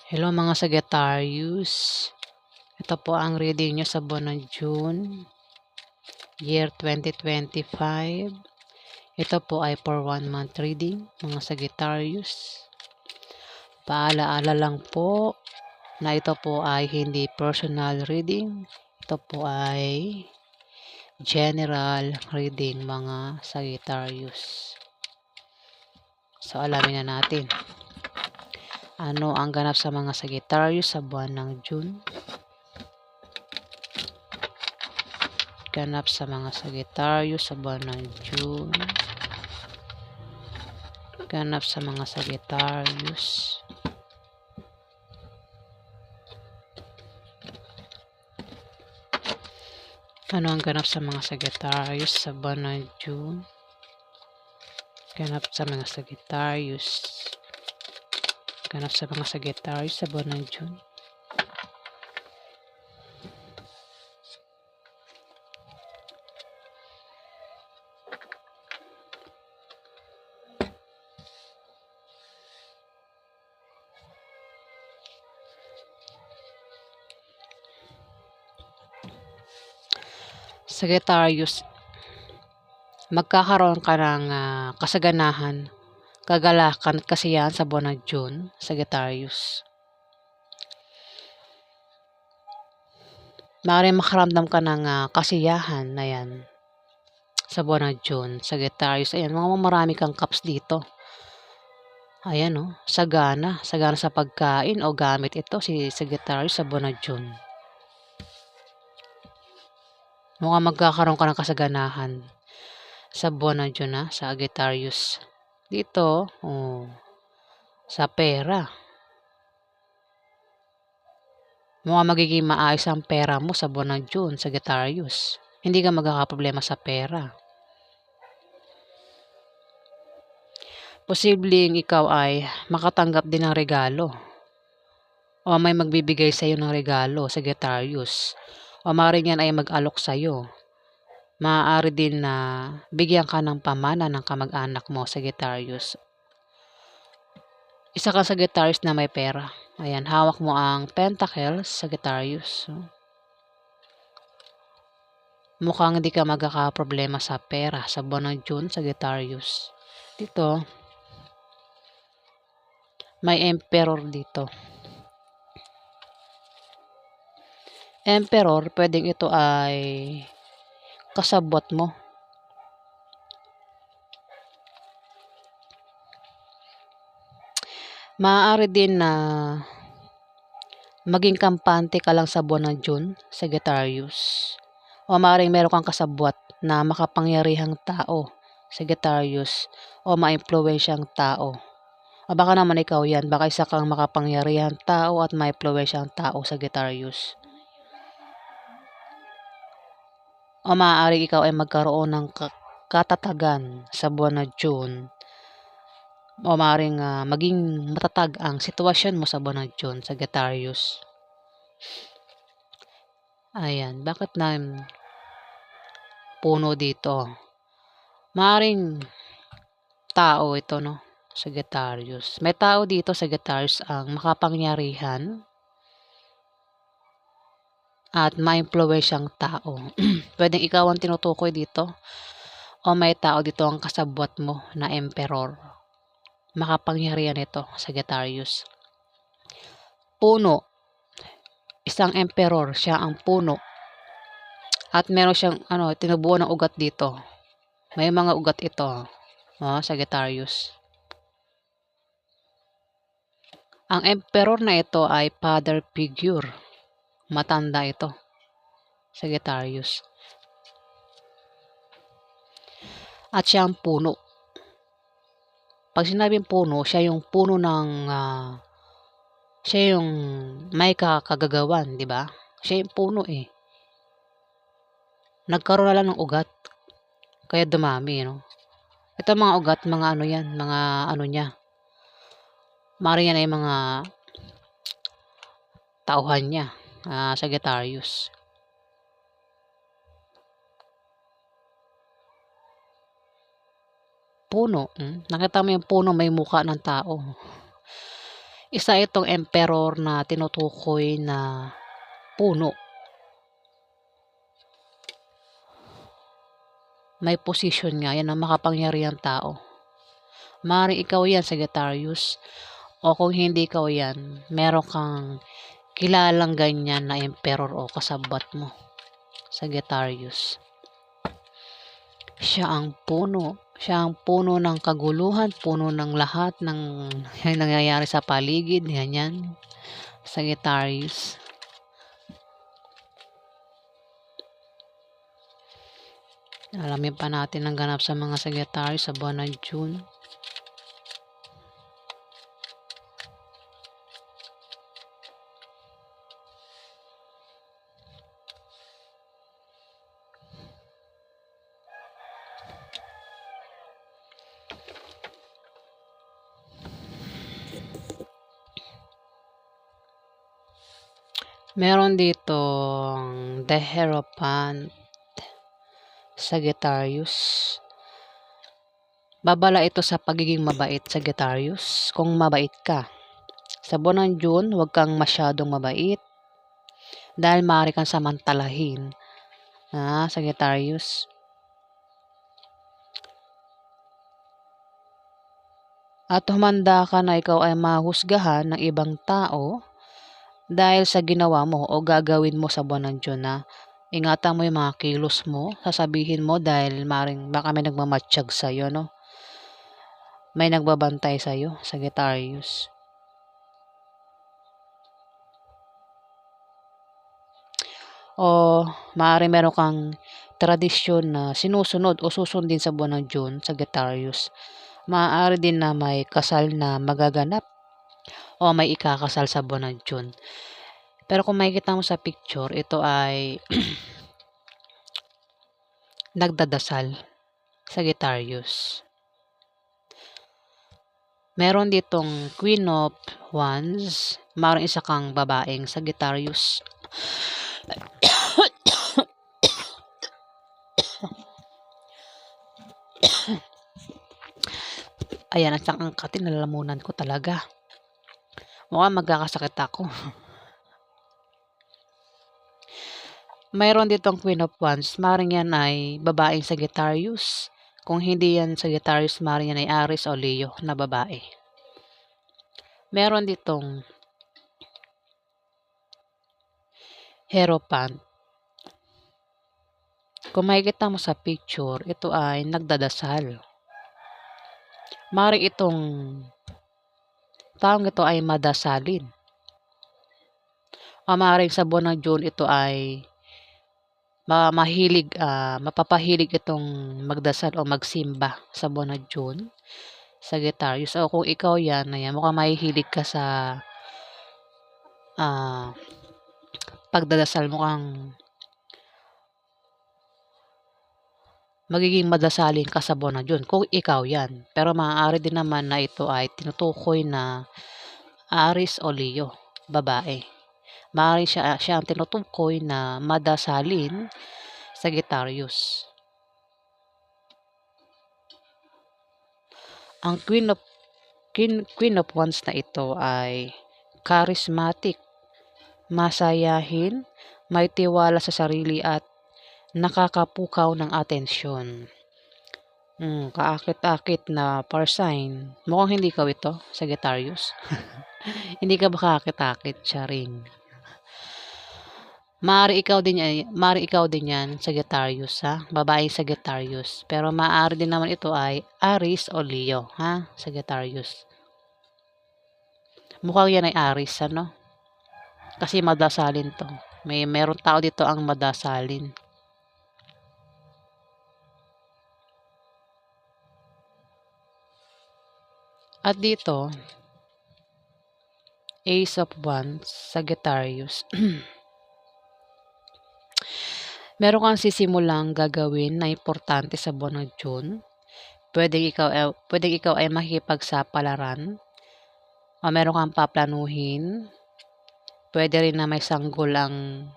Hello mga Sagittarius. Ito po ang reading nyo sa buwan ng June, year 2025. Ito po ay for 1 month reading, mga Sagittarius. Paalaala lang po na ito po ay hindi personal reading. Ito po ay general reading, mga Sagittarius. So alamin na natin. Ano ang ganap sa mga Sagittarius sa buwan ng June? Ganap sa mga Sagittarius sa buwan ng June. Ganap sa mga Sagittarius. Ano ang ganap sa mga Sagittarius sa buwan ng June? Ganap sa mga Sagittarius. Ganap sa mga Sagittarius sa buwan ng June. Sagittarius, magkakaroon ka ng kasaganahan, kagalakan at kasiyahan sa buwan ng June, Sagittarius. Maaaring makaramdam ka ng kasiyahan na yan sa buwan ng June, Sagittarius. Ayan, marami kang cups dito. Ayan sagana sa pagkain o gamit ito si Sagittarius sa buwan ng June. Mukhang magkakaroon ka ng kasaganahan sa buwan ng June Sagittarius. Dito, sa pera. Mukhang magiging maayos ang pera mo sa buwan ng June, Sagittarius. Hindi ka magkakaproblema sa pera. Posibleng ikaw ay makatanggap din ng regalo. O may magbibigay sa iyo ng regalo, Sagittarius. O maaaring yan ay mag-alok sa iyo. Maaari din na bigyan ka ng pamana ng kamag-anak mo, Sagittarius. Isa ka Sagittarius na may pera. Ayan, hawak mo ang Pentacles, Sagittarius. Mukhang hindi ka magkakaproblema sa pera sa buwan ng June, Sagittarius. Dito, may Emperor dito. Emperor, pwedeng ito ay kasabwat mo. Maaari din na maging kampante ka lang sa buwan ng June, Sagittarius. O maaaring meron kang kasabwat na makapangyarihang tao, Sagittarius, o maimpluwensyang tao. O baka naman ikaw yan, baka isa kang makapangyarihang tao at maimpluwensyang tao, Sagittarius. O maaari ikaw ay magkaroon ng katatagan sa buwan ng June. O maaaring maging matatag ang sitwasyon mo sa buwan ng June, Sagittarius. Ayan, bakit na puno dito? Maaaring tao ito, Sagittarius. May tao dito, Sagittarius, ang makapangyarihan at maimpluwensyang tao. Pwedeng ikaw ang tinutukoy dito o may tao dito ang kasabwat mo na emperor. Makapangyarihan ito, Sagittarius. Puno. Isang emperor, siya ang puno. At meron siyang tinubuan ng ugat dito. May mga ugat ito, Sagittarius. Ang emperor na ito ay father figure. Matanda ito, Sagittarius. At siya ang puno. Pag sinabing puno, siya yung puno ng siya yung may kagagawan, di ba? Siya yung puno Nagkaroon na lang ng ugat. Kaya dumami, Ito mga ugat, mga yan, mga niya. Maaaring yan ay mga tauhan niya, Sagittarius. Puno. Nakita mo yung puno, may mukha ng tao. Isa itong emperor na tinutukoy na puno. May posisyon nga, yan ang makapangyarihang tao. Maaaring ikaw yan, Sagittarius. O kung hindi ikaw yan, meron kang kilalang ganyan na emperor o kasabwat mo, Sagittarius. Siya ang puno. Siya ang puno ng kaguluhan, puno ng lahat ng nangyayari sa paligid, ganyan. Sagittarius. Alamin pa natin ang ganap sa mga Sagittarius sa buwan ng June. Meron dito The Hierophant, Sagittarius. Babala ito sa pagiging mabait, Sagittarius. Kung mabait ka. Sa buwan ng June, huwag kang masyadong mabait. Dahil maaari kang samantalahin. Sagittarius. At humanda ka na ikaw ay mahusgahan ng ibang tao dahil sa ginawa mo o gagawin mo sa buwan ng June na ingatan mo yung mga kilos mo, sasabihin mo dahil maring baka may nagmamatsyag sa'yo, no? May nagbabantay sa'yo, Sagittarius. O maaaring meron kang tradisyon na sinusunod o susundin sa buwan ng June, Sagittarius. Maaari din na may kasal na magaganap o may ikakasal sa buwan ng June. Pero kung makikita mo sa picture, ito ay nagdadasal, Sagittarius. Meron ditong Queen of Wands. Maaaring isa kang babaeng Sagittarius. Ayan, at ang angkatin, nalalamunan ko talaga. Mukhang magkakasakit ako. Mayroon ditong Queen of Wands. Maaaring yan ay babaeng Sagittarius. Kung hindi yan Sagittarius, maaaring yan ay Aries o Leo na babae. Meron ditong Hierophant. Kung makikita mo sa picture, ito ay nagdadasal. Maaaring itong taong ito ay madasalin. O maaaring sa buwan ng June, ito ay mapapahilig itong magdasal o magsimba sa buwan ng June, Sagittarius. O kung ikaw yan, mukhang mahihilig ka sa pagdadasal, mukhang magiging madasalin ka sa buwan ng June kung ikaw yan. Pero maaari din naman na ito ay tinutukoy na Aries o Leo, babae. Maaari siya ang tinutukoy na madasalin, Sagittarius. Ang Queen of Wands na ito ay charismatic, masayahin, may tiwala sa sarili at nakakapukaw ng atensyon. Kaakit-akit na sign. Mukhang hindi ikaw ito, Sagittarius. Hindi ka ba kaakit-akit, charing? Maaari ikaw din yan, Sagittarius, ha? Babaeng Sagittarius. Pero maaari din naman ito ay Aries o Leo, ha? Sagittarius. Mukhang yan ay Aries, ano? Kasi madasalin to. Meron tao dito ang madasalin. At dito, Ace of Wands, Sagittarius. Meron kang sisimulang gagawin na importante sa buwan ng June. Pwedeng ikaw ay makikipagsapalaran o meron kang paplanuhin. Pwede rin na may sanggol ang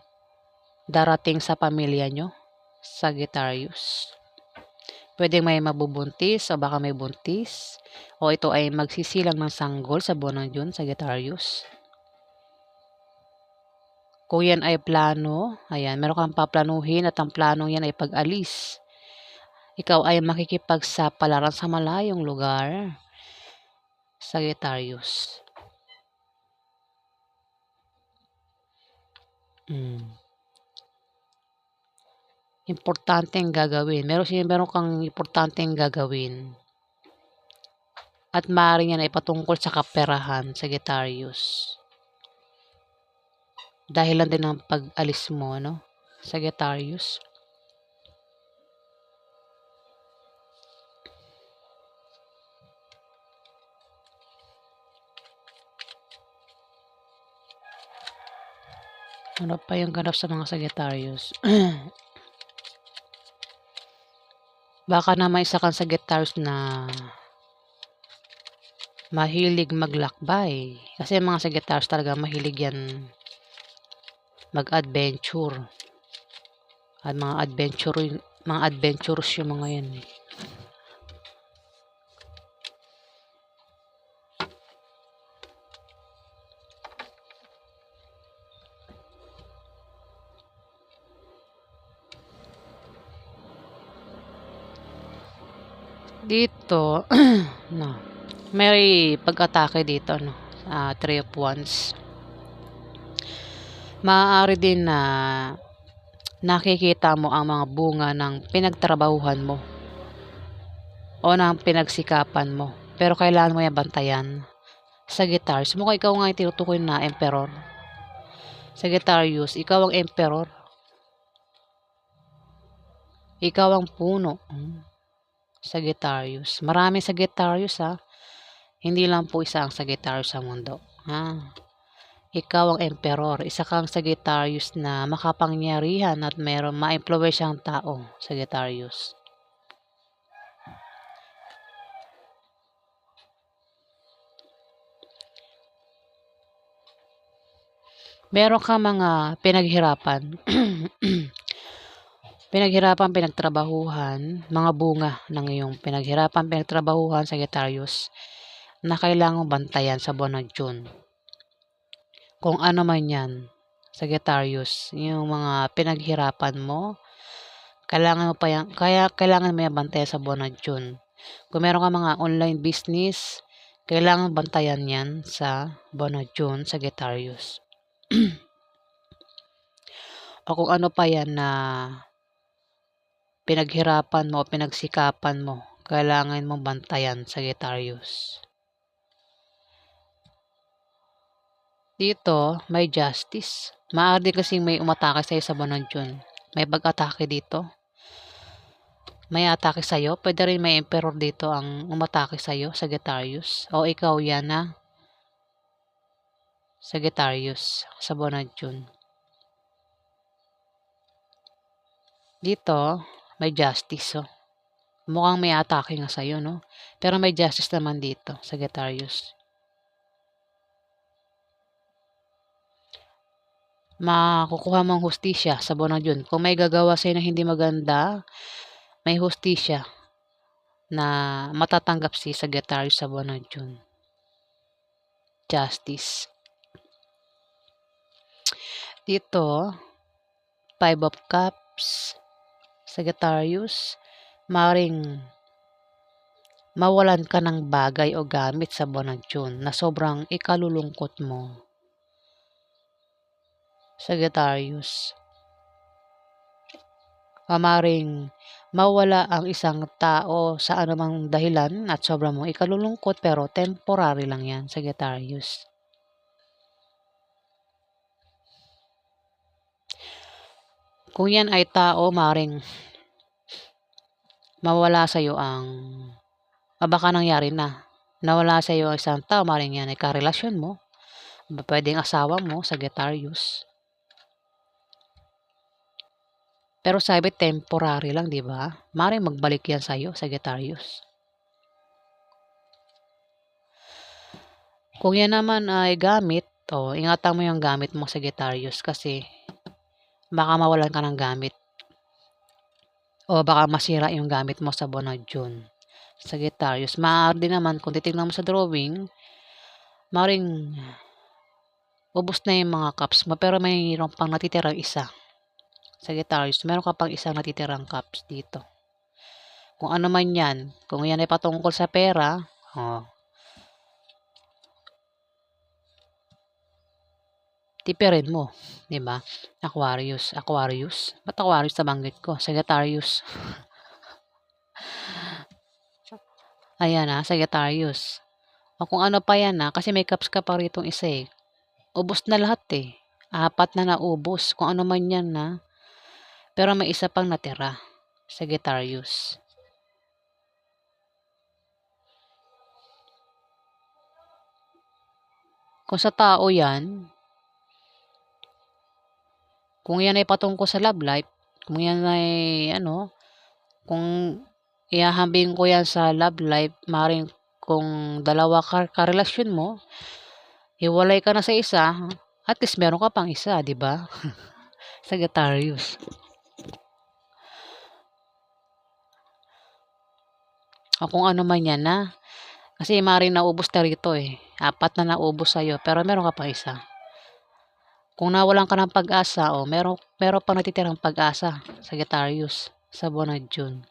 darating sa pamilya nyo, Sagittarius. Pwedeng may mabubuntis o baka may buntis. O ito ay magsisilang ng sanggol sa buwan ng June, Sagittarius. Kung yan ay plano, ayan, meron kang paplanuhin at ang planong yan ay pag-alis. Ikaw ay makikipagsapalaran sa malayong lugar, Sagittarius. Importanteng gagawin. Meron kang importanteng gagawin. At maaaring yan ay patungkol sa kaperahan, Sagittarius. Dahilan din ng pag-alis mo, no? Sagittarius. Ano pa yung ganap sa mga Sagittarius? Baka naman isa kang Sagittarius na mahilig maglakbay. Kasi mga Sagittarius talaga mahilig yan mag-adventure. At mga adventurous yung mga yan eh. Dito, no, may pag-atake dito, no, 3 of Wands. Maaari din na nakikita mo ang mga bunga ng pinagtrabahuhan mo o ng pinagsikapan mo. Pero kailangan mo yung bantayan. Sagittarius, mukhang ikaw nga yung tinutukoy na emperor. Sagittarius, ikaw ang emperor. Ikaw ang puno. Sagittarius. Maraming Sagittarius ha. Hindi lang po isa ang Sagittarius sa mundo. Ha? Ikaw ang emperor. Isa kang Sagittarius na makapangyarihan at mayroong ma-impluwensyang tao. Sagittarius. Meron ka mga pinaghirapan. Pinagtrabahuhan, mga bunga ng iyong pinagtrabahuhan, Sagittarius, na kailangang bantayan sa buwan ng June. Kung ano man yan, Sagittarius, yung mga pinaghirapan mo, kailangan mo yan bantayan sa buwan ng June. Kung meron ka mga online business, kailangan bantayan yan sa buwan ng June, Sagittarius. O kung ano pa yan na pinaghirapan mo o pinagsikapan mo, kailangan mong bantayan, Sagittarius. Dito, may justice. Maaari kasing may umatake sa'yo sa buwan ng June. May pag-atake dito. May atake sa'yo. Pwede rin may emperor dito ang umatake sa'yo, Sagittarius. O ikaw yan na Sagittarius sa buwan ng June. Dito, may justice. Oh. Mukhang may atake nga sa'yo, no? Pero may justice naman dito, Sagittarius. Makukuha mong hustisya sa buwan ng June. Kung may gagawa sa'yo na hindi maganda, may hustisya na matatanggap si Sagittarius sa buwan ng June. Justice. Dito, 5 of Cups, Sagittarius, maring mawalan ka ng bagay o gamit sa buwan ng June na sobrang ikalulungkot mo. Sagittarius. Maring mawala ang isang tao sa anumang dahilan at sobrang mong ikalulungkot pero temporary lang yan, Sagittarius. Kung yan ay tao, maring mawala sa iyo ang baka nangyari na. Nawala sa iyo ang isang tao, maring yan ay karelasyon mo. Pwedeng asawa mo, Sagittarius. Pero sabi temporary lang, di ba? Maring magbalik yan sa iyo, Sagittarius. Kung yan naman ay gamit, ingatan mo yung gamit mo, Sagittarius, kasi baka mawalan ka ng gamit. O baka masira yung gamit mo sa buwan ng June. Sagittarius, maaari din naman kung titignan mo sa drawing, maaaring ubos na yung mga cups mo pero mayroon pang natitirang isa. Sagittarius, meron ka pang isang natitirang cups dito. Kung ano man yan, kung yan ay patungkol sa pera, tipirin mo, 'di ba? Aquarius. Ba't Aquarius nabanggit ko? Sagittarius. Ayan Sagittarius. O kung ano pa yan kasi may cups ka pa ritong isa eh. Ubos na lahat eh. 4 na naubos. Kung ano man yan pero may isa pang natira. Sagittarius. Kung sa tao yan, kung yan ay patungkol sa love life, kung yan ay kung ihahambing ko yan sa love life, maring kung dalawa karelasyon mo, hiwalay ka na sa isa, at least meron ka pang isa, di ba? Sagittarius. O kung ano man yan kasi maring naubos na rito eh. 4 na naubos sa'yo, pero meron ka pang isa. Kung nawalan ka ng pag-asa, meron pa natitirang pag-asa, Sagittarius, sa buwan ng June.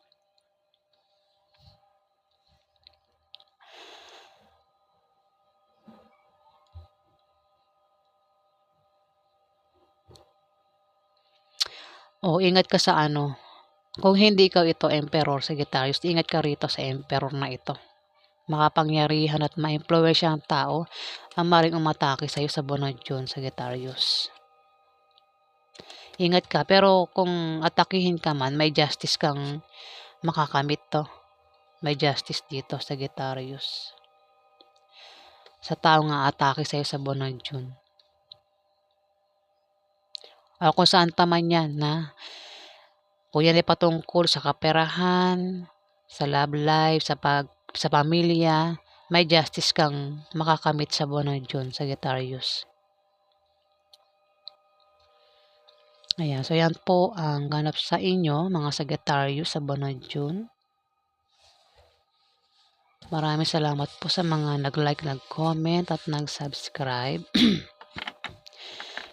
Ingat ka sa kung hindi ikaw ito Emperor, Sagittarius, ingat ka rito sa Emperor na ito. Makapangyarihan at maimpluwensya ang tao ang maring umatake sa iyo sa buwan ng June, Sagittarius. Ingat ka, pero kung atakihin ka man, may justice kang makakamit to. May justice dito, Sagittarius. Sa tao nga atake sa iyo sa buwan ng June. O kung saan pa man yan kung yan ay patungkol sa kaperahan, sa love life, sa pamilya, may justice kang makakamit sa buwan ng June, Sagittarius. Ayan, so yan po ang ganap sa inyo, mga Sagittarius, sa buwan ng June. Maraming salamat po sa mga nag-like, nag-comment, at nag-subscribe.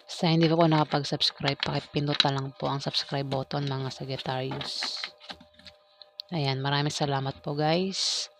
Sa hindi po nakapag-subscribe, pakipindot na lang po ang subscribe button, mga Sagittarius. Ayan, maraming salamat po guys.